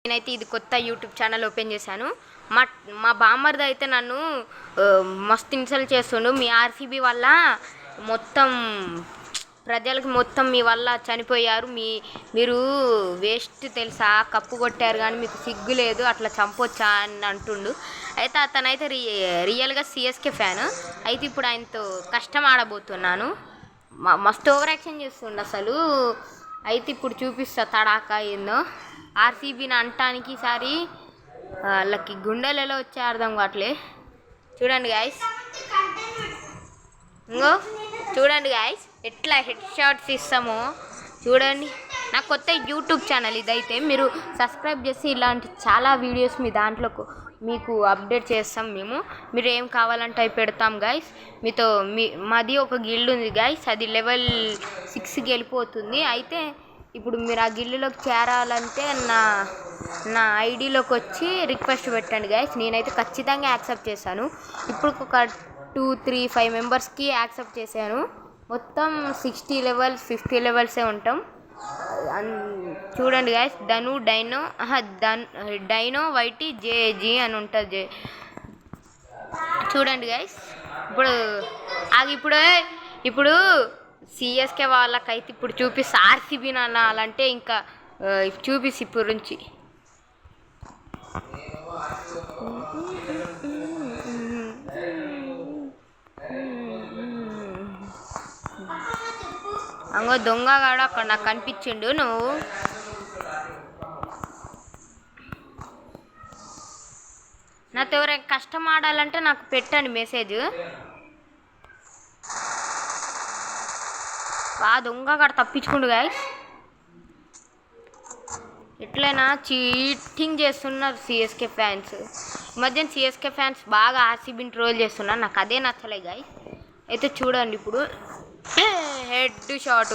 నేనైతే ఇది కొత్త యూట్యూబ్ ఛానల్ ఓపెన్ చేశాను. మా బామ్మర్ది అయితే నన్ను మస్తు ఇన్సల్ట్ చేస్తుండు. మీ ఆర్సీబీ వల్ల మొత్తం ప్రజలకు మొత్తం మీ వల్ల చనిపోయారు, మీరు వేస్ట్ తెలుసా, కప్పు కొట్టారు కానీ మీకు సిగ్గు లేదు, అట్లా చంపొచ్చా అని అంటుండు. అయితే అతనైతే రియల్గా సిఎస్కే ఫ్యాన్. అయితే ఇప్పుడు ఆయనతో కష్టం ఆడబోతున్నాను. మస్తు ఓవర్ యాక్షన్ చేస్తుండు అసలు. అయితే ఇప్పుడు చూపిస్తా తడాకా ఏందో. ఆర్సీబీని అంటానికి ఈసారి వాళ్ళకి గుండెలలో వచ్చే అర్థం కావట్లే. చూడండి గాయస్, ఇంకో చూడండి గాయస్ ఎట్లా హెడ్ షాట్స్ ఇస్తామో చూడండి. నాకు కొత్త యూట్యూబ్ ఛానల్ ఇదైతే మీరు సబ్స్క్రైబ్ చేసి ఇలాంటి చాలా వీడియోస్ మీ దాంట్లో మీకు అప్డేట్ చేస్తాం. మీరు ఏం కావాలంటే అవి పెడతాం గాయస్. మాది ఒక గిల్డ్ ఉంది గాయస్, అది లెవెల్ 6కి వెళ్ళిపోతుంది. అయితే ఇప్పుడు మీరు ఆ గిల్లులోకి చేరాలంటే నా ఐడిలోకి వచ్చి రిక్వెస్ట్ పెట్టండి గాయస్. నేనైతే ఖచ్చితంగా యాక్సెప్ట్ చేశాను. ఇప్పుడు ఒక 2-3-5 మెంబర్స్కి యాక్సెప్ట్ చేశాను. మొత్తం 60 లెవెల్స్ 50 లెవెల్సే ఉంటాం. చూడండి గాయస్, డైనో వైటీ జేజీ అని ఉంటుంది. చూడండి గాయస్, ఇప్పుడు సిఎస్కే వాళ్ళకైతే ఇప్పుడు చూపిస్తా. ఆర్సీబీ అనాలంటే ఇంకా చూపిస్తా ఇప్పుడు నుంచి. అంగో దొంగగాడు అక్కడ నాకు కనిపించిండు. నువ్వు నాతో ఎవరైనా కష్టం ఆడాలంటే నాకు పెట్టండి మెసేజ్. దొంగగాడు తప్పించుకుండు గాయస్. ఎట్లయినా చీటింగ్ చేస్తున్నారు సిఎస్కే ఫ్యాన్స్. ఈ మధ్యన సిఎస్కే ఫ్యాన్స్ బాగా ఆర్సీబీని ట్రోల్ చేస్తున్నారు. నాకు అదే నచ్చలే గాయస్. అయితే చూడండి ఇప్పుడు హెడ్ షాట్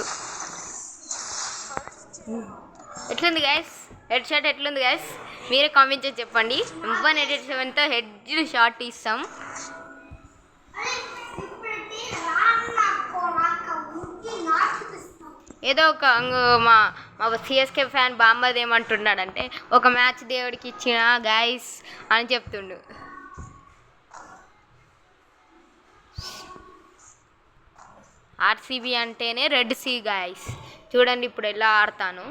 ఎట్లుంది గాయస్, హెడ్ షాట్ ఎట్లుంది గాయస్, మీరే కామెంట్ చేసి చెప్పండి. 187తో హెడ్ షాట్ ఇస్తాం. ఏదో ఒక మా సిఎస్కే ఫ్యాన్ బామ్మది ఏమంటున్నాడంటే ఒక మ్యాచ్ దేవుడికి ఇచ్చిన గాయస్ అని చెప్తుండు. ఆర్సీబీ అంటేనే రెడ్ సీ గాయస్. చూడండి ఇప్పుడు ఎలా ఆడతాను.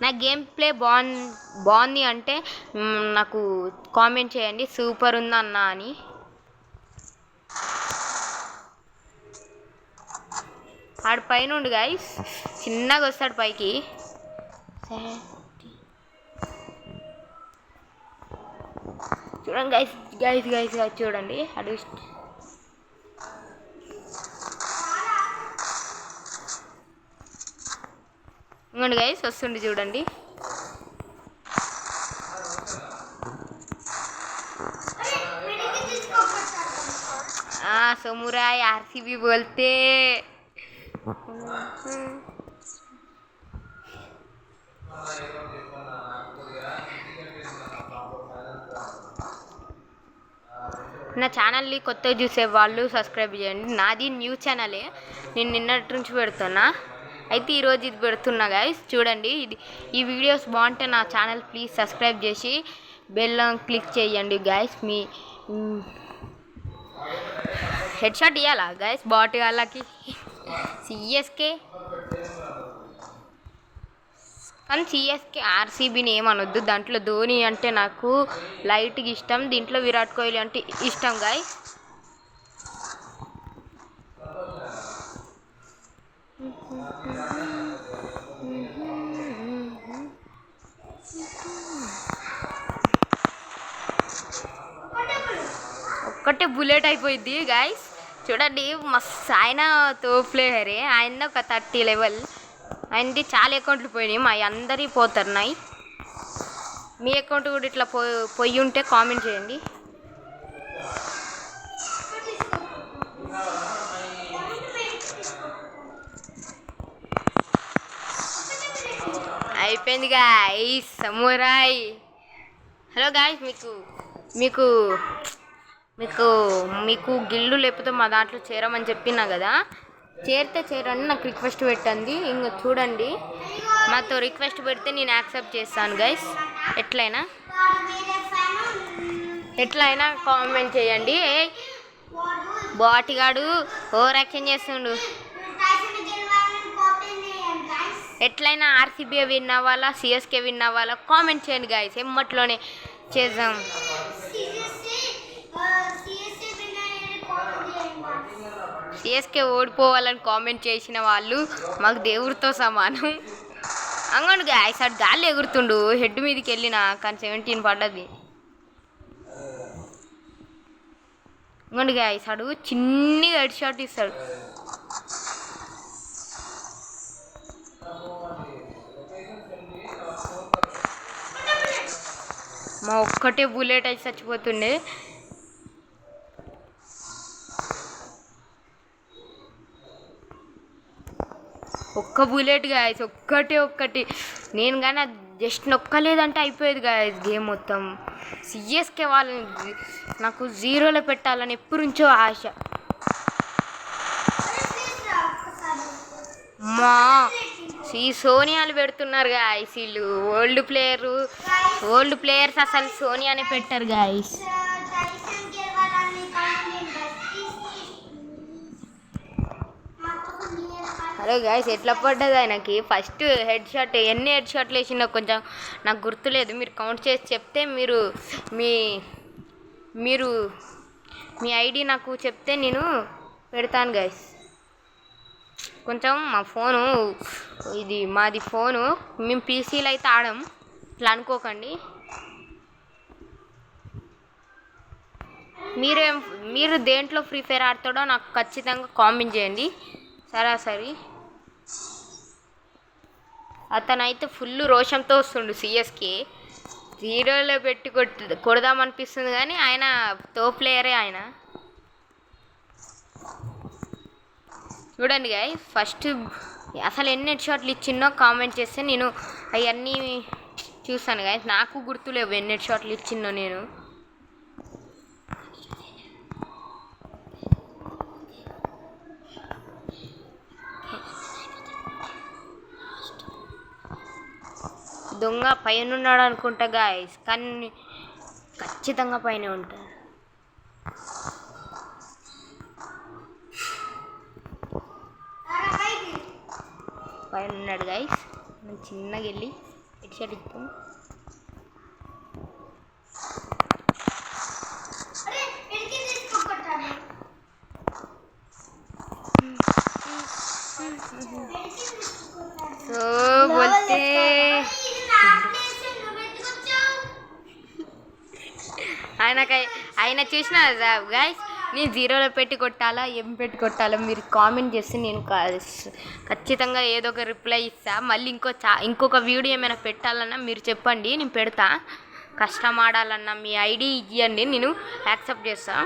నా గేమ్ ప్లే బాగుంది అంటే నాకు కామెంట్ చేయండి, సూపర్ ఉందన్నా అని. ఆడు పైన ఉండు గాయస్, చిన్నగా వస్తాడు పైకి. చూడండి గైస్ చూడండి అడు ఇంకోండి గైస్ వస్తుండి చూడండి. సమురాయ్ ఆర్సీబీ బోల్తే నా ఛానల్ని కొత్తగా చూసే వాళ్ళు సబ్స్క్రైబ్ చేయండి. నాది న్యూ ఛానలే, నేను నిన్నటి నుంచి పెడుతున్నా. అయితే ఈరోజు ఇది పెడుతున్నా గాయస్. చూడండి ఈ వీడియోస్ బాగుంటే నా ఛానల్ ప్లీజ్ సబ్స్క్రైబ్ చేసి బెల్ క్లిక్ చేయండి గాయస్. మీ హెడ్ షాట్ ఇవ్వాలా గాయస్ బాట్ వాళ్ళకి సిఎస్కే. కానీ సిఎస్కే ఆర్సీబీని ఏమనొద్దు, దాంట్లో ధోని అంటే నాకు లైట్గా ఇష్టం, దీంట్లో విరాట్ కోహ్లీ అంటే ఇష్టం గాయస్. ఒక్కటే బుల్లెట్ అయిపోయింది గాయస్. చూడండి మస్తు ఆయన తో ప్లేయరే, ఆయన ఒక 30 లెవెల్. ఆయనది చాలా అకౌంట్లు పోయినాయి, మా అందరి పోతున్నాయి. మీ అకౌంట్ కూడా ఇట్లా పోయి ఉంటే కామెంట్ చేయండి. అయిపోయింది గాయస్ సమురాయ్. హలో గాయస్, మీకు మీకు మీకు గిల్లు లేకపోతే మా దాంట్లో చేరమని చెప్పినా కదా. చేరితే చేరని నాకు రిక్వెస్ట్ పెట్టండి. ఇంకా చూడండి, మాతో రిక్వెస్ట్ పెడితే నేను యాక్సెప్ట్ చేస్తాను గైస్. ఎట్లయినా కామెంట్ చేయండి. బాటిగాడు ఓవర్ యాక్షన్ చేస్తుండు. ఎట్లయినా ఆర్సీబీ విన్ అవ్వాలా, సిఎస్కే విన్ అవ్వాలా కామెంట్ చేయండి గైస్. ఎమ్మట్లోనే చేద్దాం. సిఎస్కే ఓడిపోవాలని కామెంట్ చేసిన వాళ్ళు మాకు దేవుడితో సమానం. అంగండు గాయస్, అటు గాలి ఎగురుతుండు, హెడ్ మీదకి వెళ్ళిన కానీ 17 పడ్డది. అంగండు గాయస్, అడు చిన్నగా హెడ్ షాట్ ఇస్తాడు. మా ఒక్కటే బుల్లెట్ అయితే చచ్చిపోతుండే. ఒక్క బుల్లెట్ గాయస్, ఒక్కటి నేను కానీ అది జస్ట్ నొక్కలేదంటే అయిపోయేది గాయస్ గేమ్ మొత్తం. సిఎస్కే వాళ్ళని నాకు 0లో పెట్టాలని ఎప్పటి నుంచో ఆశ. మా సోనియాలు పెడుతున్నారు గాయస్ వీళ్ళు. ఓల్డ్ ప్లేయర్స్ అసలు సోనియానే పెట్టారు గాయస్. హలో గాయస్, ఎట్లా పడ్డది ఆయనకి ఫస్ట్ హెడ్ షాట్? ఎన్ని హెడ్ షాట్లు వేసిందో కొంచెం నాకు గుర్తులేదు. మీరు కౌంట్ చేసి చెప్తే మీరు మీ ఐడి నాకు చెప్తే నేను పెడతాను గాయస్. కొంచెం మా ఫోను మాది ఫోను, మేము పీసీలో అయితే ఆడం, ఇట్లా అనుకోకండి. మీరు దేంట్లో ఫ్రీ ఫైర్ ఆడతాడో నాకు ఖచ్చితంగా కామెంట్ చేయండి. సరాసరి అతనైతే ఫుల్ రోషంతో వస్తుండు. సిఎస్కే 0లో పెట్టి కొడదామనిపిస్తుంది కానీ ఆయన ప్లేయరే ఆయన. చూడండి గాయ్, ఫస్ట్ అసలు ఎన్ని హెడ్ షాట్లు ఇచ్చిందో కామెంట్ చేస్తే నేను అవన్నీ చూస్తాను గాయ్. నాకు గుర్తులేవు ఎన్ని హెడ్ షాట్లు ఇచ్చిందో నేను. దొంగ పైన ఉన్నాడు అనుకుంటా గాయస్, కానీ ఖచ్చితంగా పైన ఉంటాడు. పైన ఉన్నాడు గాయస్. నేను చిన్నగా వెళ్ళి హెడ్ షాట్ ఇస్తాను. సో బోల్తే ఆయన చూసిన గాయస్, నేను 0లో పెట్టి కొట్టాలా ఏం పెట్టి కొట్టాలా మీరు కామెంట్ చేస్తే నేను ఖచ్చితంగా ఏదో ఒక రిప్లై ఇస్తా. మళ్ళీ ఇంకొక వీడియో ఏమైనా పెట్టాలన్నా మీరు చెప్పండి, నేను పెడతా. కష్టం ఆడాలన్నా మీ ఐడి ఇవ్వండి, నేను యాక్సెప్ట్ చేస్తా.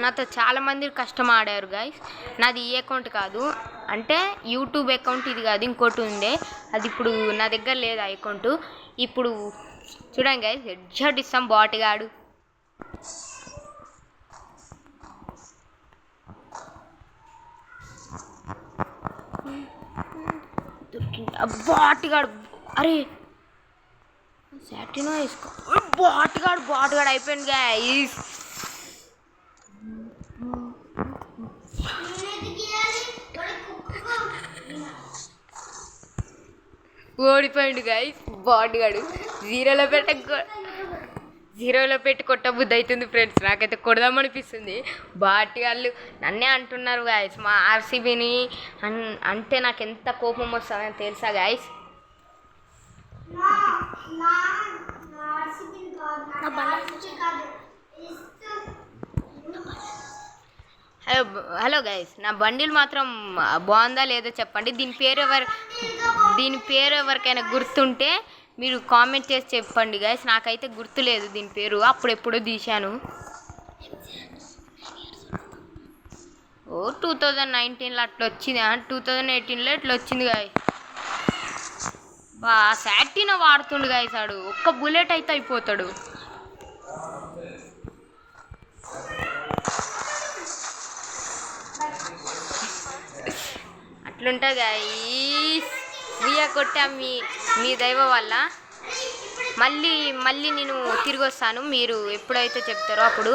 నాతో చాలామంది కష్టం ఆడారు గాయస్. నాది ఈ అకౌంట్ కాదు, అంటే యూట్యూబ్ అకౌంట్ ఇది కాదు, ఇంకోటి ఉండే. అది ఇప్పుడు నా దగ్గర లేదు ఆ అకౌంట్. ఇప్పుడు చూడండి గాయస్, హెడ్ షాట్ ఇస్తాం. బాటిగాడు బాటిగాడు, అరే సాటినో వేసుకో. బాటిగాడు అయిపోయింది గాయస్. ఓడిపోయిండు గాయస్ బాటిగాడు. 0లో పెట్టి కొట్టబుద్ధి అవుతుంది ఫ్రెండ్స్. నాకైతే కొడదామనిపిస్తుంది. బాటిగాళ్ళు నన్నే అంటున్నారు గాయస్. మా ఆర్సీబీని అంటే నాకు ఎంత కోపం వస్తుందని తెలుసా గాయస్. హలో గైస్, నా బండిల్ మాత్రం బాగుందా లేదో చెప్పండి. దీని పేరు ఎవరికైనా గుర్తుంటే మీరు కామెంట్ చేసి చెప్పండి గైస్. నాకైతే గుర్తులేదు దీని పేరు, అప్పుడెప్పుడో తీశాను. 2019లో అట్లా వచ్చింది, 2018లో ఇట్లా వచ్చింది గాయస్. సాటినో వాడుతుండు గాయస్. ఆడు ఒక్క బుల్లెట్ అయితే అయిపోతాడు. ఇట్లుంటుంది గైస్. ఉయ్య కొట్టా మీ మీ దైవ వల్ల. మళ్ళీ నేను తిరిగి వస్తాను, మీరు ఎప్పుడైతే చెప్తారో అప్పుడు.